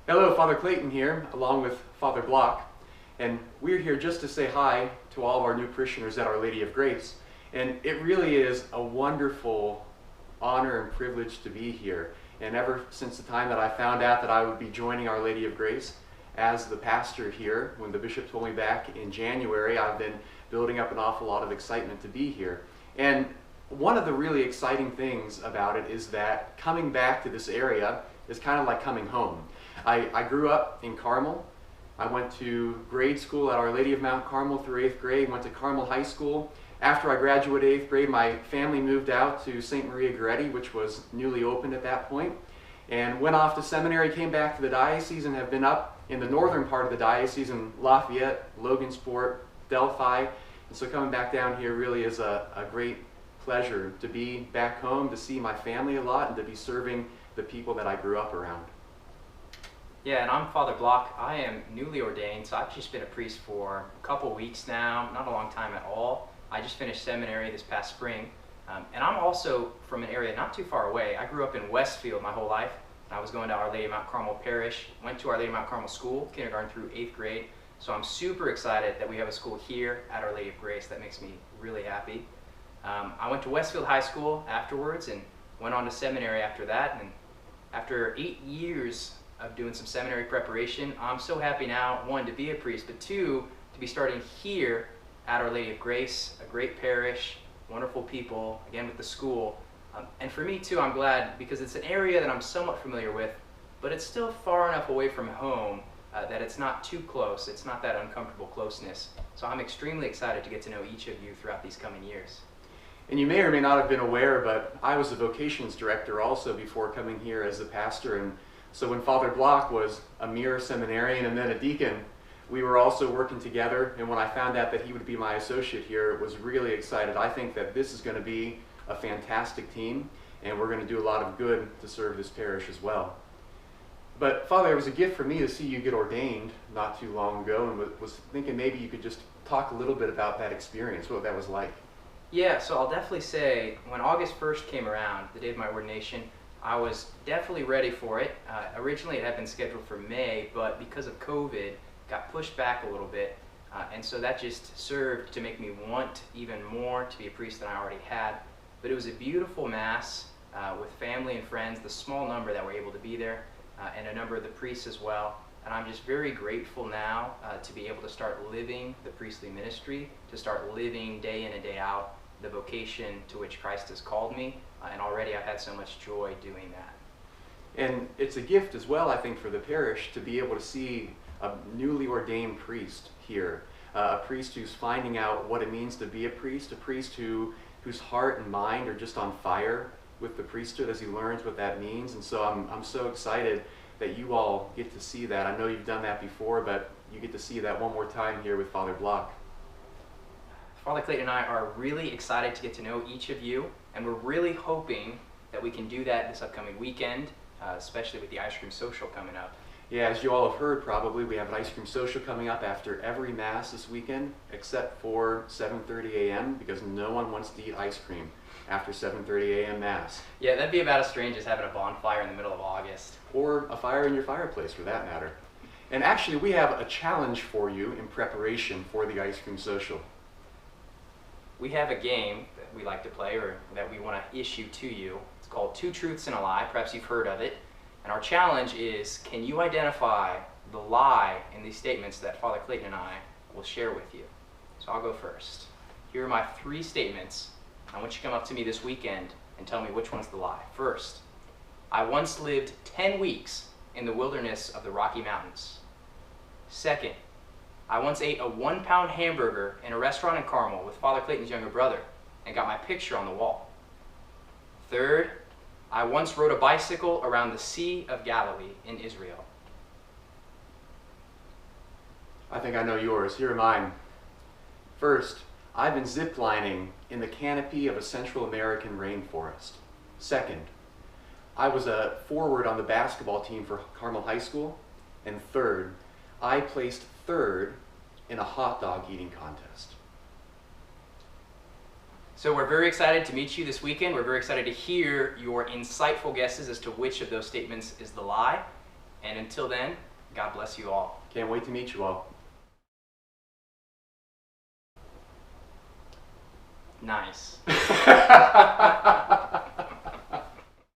Hello, Father Clayton here, along with Father Block, and we're here just to say hi to all of our new parishioners at Our Lady of Grace. And it really is a wonderful honor and privilege to be here. And ever since the time that I found out that I would be joining Our Lady of Grace as the pastor here, when the bishop told me back in January, I've been building up an awful lot of excitement to be here. And one of the really exciting things about it is that coming back to this area is kind of like coming home. I grew up in Carmel. I went to grade school at Our Lady of Mount Carmel through 8th grade, went to Carmel High School. After I graduated 8th grade, my family moved out to St. Maria Goretti, which was newly opened at that point, and went off to seminary, came back to the diocese, and have been up in the northern part of the diocese in Lafayette, Logansport, Delphi. And so coming back down here really is a great pleasure to be back home, to see my family a lot, and to be serving the people that I grew up around. Yeah, and I'm Father Block. I am newly ordained, so I've just been a priest for a couple weeks now, not a long time at all. I just finished seminary this past spring, and I'm also from an area not too far away. I grew up in Westfield my whole life. I was going to Our Lady of Mount Carmel Parish, went to Our Lady of Mount Carmel School, kindergarten through 8th grade, so I'm super excited that we have a school here at Our Lady of Grace. That makes me really happy. I went to Westfield High School afterwards and went on to seminary after that, and after 8 years of doing some seminary preparation, I'm so happy now, one, to be a priest, but two, to be starting here at Our Lady of Grace, a great parish, wonderful people, again with the school. And for me too, I'm glad because it's an area that I'm somewhat familiar with, but it's still far enough away from home that it's not too close. It's not that uncomfortable closeness. So I'm extremely excited to get to know each of you throughout these coming years. And you may or may not have been aware, but I was a vocations director also before coming here as the pastor. And so when Father Block was a mere seminarian and then a deacon, we were also working together. And when I found out that he would be my associate here, I was really excited. I think that this is going to be a fantastic team, and we're going to do a lot of good to serve this parish as well. But Father, it was a gift for me to see you get ordained not too long ago, and was thinking maybe you could just talk a little bit about that experience, what that was like. Yeah, so I'll definitely say when August 1st came around, the day of my ordination, I was definitely ready for it. Originally it had been scheduled for May, but because of COVID, got pushed back a little bit. And so that just served to make me want even more to be a priest than I already had. But it was a beautiful Mass with family and friends, the small number that were able to be there, and a number of the priests as well. And I'm just very grateful now to be able to start living the priestly ministry, to start living day in and day out the vocation to which Christ has called me. And already I've had so much joy doing that. And it's a gift as well, I think, for the parish to be able to see a newly ordained priest here, a priest who's finding out what it means to be a priest whose heart and mind are just on fire with the priesthood as he learns what that means. And so I'm so excited that you all get to see that. I know you've done that before, but you get to see that one more time here with Father Block. Father Clayton and I are really excited to get to know each of you, and we're really hoping that we can do that this upcoming weekend, especially with the ice cream social coming up. Yeah, as you all have heard probably, we have an ice cream social coming up after every Mass this weekend, except for 7:30 a.m. because no one wants to eat ice cream after 7:30 a.m. Mass. Yeah, that'd be about as strange as having a bonfire in the middle of August. Or a fire in your fireplace, for that matter. And actually, we have a challenge for you in preparation for the ice cream social. We have a game that we like to play, or that we want to issue to you. It's called Two Truths and a Lie. Perhaps you've heard of it. And our challenge is, can you identify the lie in these statements that Father Clayton and I will share with you? So I'll go first. Here are my 3 statements. I want you to come up to me this weekend and tell me which one's the lie. First, I once lived 10 weeks in the wilderness of the Rocky Mountains. Second, I once ate a 1-pound hamburger in a restaurant in Carmel with Father Clayton's younger brother and got my picture on the wall. Third, I once rode a bicycle around the Sea of Galilee in Israel. I think I know yours. Here are mine. First, I've been ziplining in the canopy of a Central American rainforest. Second, I was a forward on the basketball team for Carmel High School. And third, I placed 3rd in a hot dog eating contest. So we're very excited to meet you this weekend. We're very excited to hear your insightful guesses as to which of those statements is the lie. And until then, God bless you all. Can't wait to meet you all. Nice.